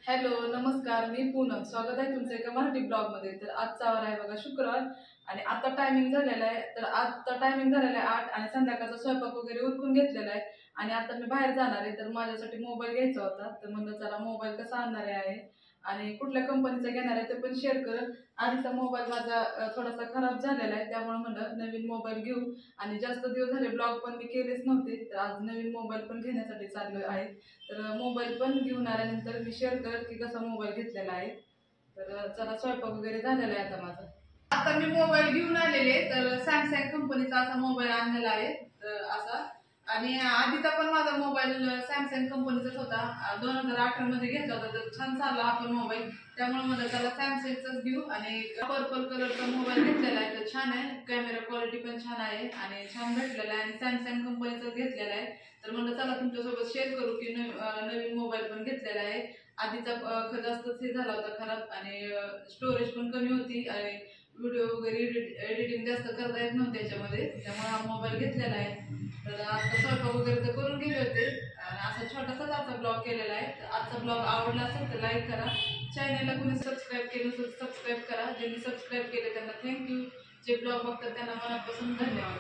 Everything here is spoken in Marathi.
हॅलो, नमस्कार. मी पूनम. स्वागत आहे तुमचं एका मराठी ब्लॉगमध्ये. तर आजचा वार आहे बघा शुक्रवार आणि आता टायमिंग झालेला आहे. तर आता टायमिंग झालेला आहे 8 आणि संध्याकाळचा स्वयंपाक वगैरे उरकून घेतलेला आहे आणि आता मी बाहेर जाणार आहे. तर माझ्यासाठी मोबाईल घ्यायचा होता. तर म्हणलं चला मोबाईल कसा आणणार आहे आणि कुठल्या कंपनीचा घेणार आहे ते पण शेअर करत. आधीचा मोबाईल माझा थोडासा खराब झालेला आहे, त्यामुळे म्हणलं नवीन मोबाईल घेऊ. आणि जास्त दिवस झाले ब्लॉग पण मी केलेच नव्हते, तर आज नवीन मोबाईल पण घेण्यासाठी चाललो आहे. तर मोबाईल पण घेऊन आल्यानंतर मी शेअर करत की कसा मोबाईल घेतलेला आहे. तर चला स्वयंपाक वगैरे झालेला आहे आता माझा. आता मी मोबाईल घेऊन आलेले, तर सॅमसंग कंपनीचा असा मोबाईल आणलेला आहे. तर असा आणि आधीचा पण माझा मोबाईल सॅमसंग कंपनीचाच होता. 2018 मध्ये घेतला होता. तर छान चालला हा पण मोबाईल, त्यामुळे मला त्याला सॅमसंगचाच घेऊ. आणि पर्पल कलरचा मोबाईल घेतलेला आहे, तर छान आहे. कॅमेरा क्वालिटी पण छान आहे आणि छान भेटलेला आहे आणि सॅमसंग कंपनीचाच घेतलेला आहे. तर म्हणलं चला तुमच्यासोबत शेअर करू की नवीन मोबाईल पण घेतलेला आहे. आधीचा जास्तच हे झाला होता खराब आणि स्टोरेज पण कमी होती आणि व्हिडिओ वगैरे एडिटिंग जास्त करता येत नव्हते त्याच्यामध्ये, त्यामुळे हा मोबाईल घेतलेला आहे. तर आता स्वयंपाक वगैरे तर करून गेले होते आणि असा छोटासाच आजचा ब्लॉग केलेला आहे. तर आजचा ब्लॉग आवडला असेल तर लाईक करा. चॅनलला कोणी सबस्क्राईब केलं असेल सबस्क्राईब करा. ज्यांनी सबस्क्राईब केले त्यांना थँक्यू. जे ब्लॉग बघतात त्यांना मनापासून धन्यवाद.